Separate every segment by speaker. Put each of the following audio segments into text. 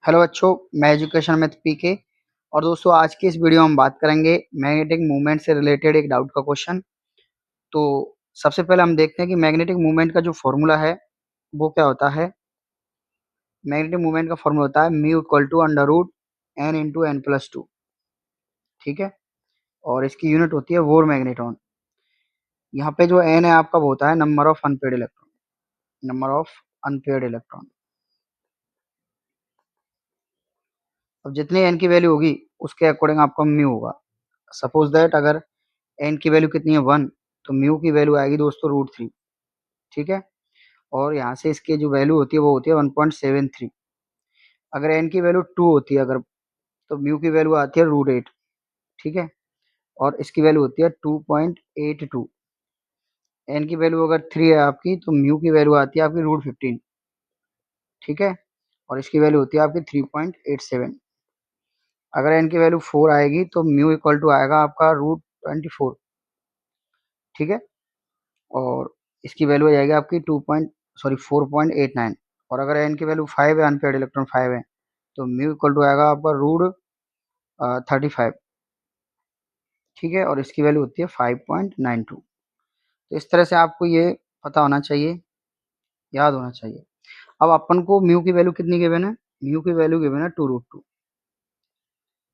Speaker 1: Hello बच्चों, मैं education math पीके। और दोस्तों, आज की इस वीडियो में हम बात करेंगे मैग्नेटिक मूवमेंट से रिलेटेड एक डाउट का क्वेश्चन। तो सबसे पहले हम देखते हैं कि मैग्नेटिक मूवमेंट का जो फॉर्मूला है वो क्या होता है। मैग्नेटिक मूवमेंट का फॉर्मूला होता है mu equal to under root n into n plus two. ठीक है, और इसकी यूनिट होती है वोर मैग्नेटॉन। यहाँ पे जो एन है आपका वो होता है number of unpaired electron. Number of unpaired electron. अब जितनी एन की वैल्यू होगी उसके अकॉर्डिंग आपका म्यू होगा। सपोज दैट अगर एन की वैल्यू कितनी है 1, तो म्यू की वैल्यू आएगी दोस्तों √3। ठीक है, और यहाँ से इसकी जो वैल्यू होती है वो होती है 1.73। अगर एन की वैल्यू 2 होती है अगर, तो म्यू की वैल्यू आती है √8। ठीक है, और इसकी वैल्यू होती है 2.82। एन की वैल्यू अगर 3 है आपकी, तो म्यू की वैल्यू आती है आपकी √15। ठीक है, और इसकी वैल्यू होती है आपकी 3.87। अगर एन की वैल्यू 4 आएगी तो म्यू इक्वल टू आएगा आपका √24। ठीक है, और इसकी वैल्यू आ जाएगी आपकी 4.89। और अगर एन की वैल्यू 5 है, अनपेयर्ड इलेक्ट्रॉन 5 है, तो म्यू इक्वल टू आएगा आपका √35। ठीक है, और इसकी वैल्यू होती है 5.92। तो इस तरह से आपको ये पता होना चाहिए, याद होना चाहिए। अब अपन को म्यू की वैल्यू कितनी गिवन है? म्यू की वैल्यू गिवन है 2√2,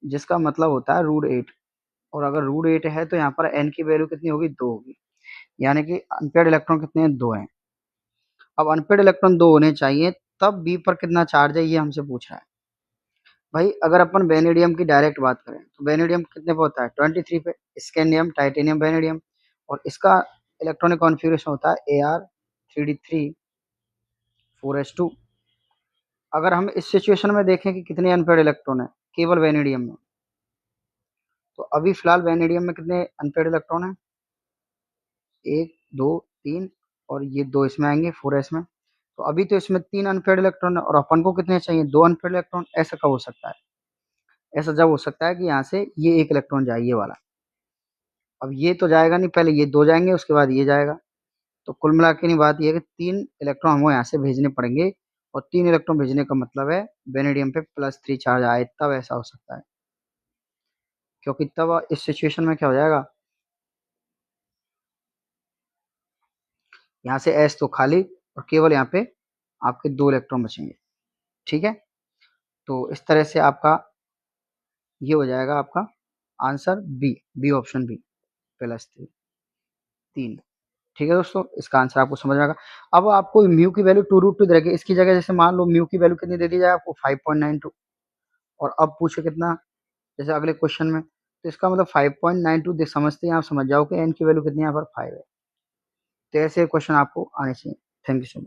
Speaker 1: जिसका मतलब होता है √8। और अगर √8 है तो यहाँ पर एन की वैल्यू कितनी होगी? 2 होगी। यानी कि अनपेयर्ड इलेक्ट्रॉन कितने हैं? 2 हैं। अब अनपेयर्ड इलेक्ट्रॉन 2 होने चाहिए, तब बी पर कितना चार्ज है ये हमसे पूछ रहा है। भाई अगर अपन वेनेडियम की डायरेक्ट बात करें तो वेनेडियम कितने पे होता है? 23 पे। स्कैंडियम, टाइटेनियम, वेनेडियम, और इसका इलेक्ट्रॉनिक कॉन्फ़िगरेशन होता है Ar3d3 4s2। अगर हम इस सिचुएशन में देखें कि कितने अनपेयर्ड इलेक्ट्रॉन है केवल वेनेडियम में, तो अभी फिलहाल वेनेडियम में कितने अनपेयर्ड इलेक्ट्रॉन है? 1 2 3, और ये 2 इसमें आएंगे 4s में। तो अभी तो इसमें 3 अनपेयर्ड इलेक्ट्रॉन है और अपन को कितने चाहिए? 2 अनपेयर्ड इलेक्ट्रॉन। ऐसा कब हो सकता है? ऐसा जब हो सकता है कि यहाँ से ये एक इलेक्ट्रॉन जाए, ये वाला। अब ये तो जाएगा नहीं, पहले ये 2 जाएंगे उसके बाद ये जाएगा। तो कुल मिला के बात ये है कि 3 इलेक्ट्रॉन हमको यहाँ से भेजने पड़ेंगे, और 3 इलेक्ट्रॉन भेजने का मतलब है वेनेडियम पे +3 चार्ज आए, तब ऐसा हो सकता है। क्योंकि तब इस सिचुएशन में क्या हो जाएगा, यहाँ से S तो खाली और केवल यहाँ पे आपके 2 इलेक्ट्रॉन बचेंगे। ठीक है, तो इस तरह से आपका ये हो जाएगा आपका आंसर बी ऑप्शन बी, +3 3। ठीक है दोस्तों, इसका आंसर आपको समझ में आएगा। अब आपको म्यू की वैल्यू 2√2 दे रखी है, इसकी जगह जैसे मान लो म्यू की वैल्यू कितनी दे दी जाए आपको? 5.92। और अब पूछे कितना, जैसे अगले क्वेश्चन में, तो इसका मतलब 5.92 देख समझते हैं आप, समझ जाओ कि एन की वैल्यू कितनी है यहाँ पर 5 है। तो ऐसे क्वेश्चन आपको आने चाहिए। Thank you so much.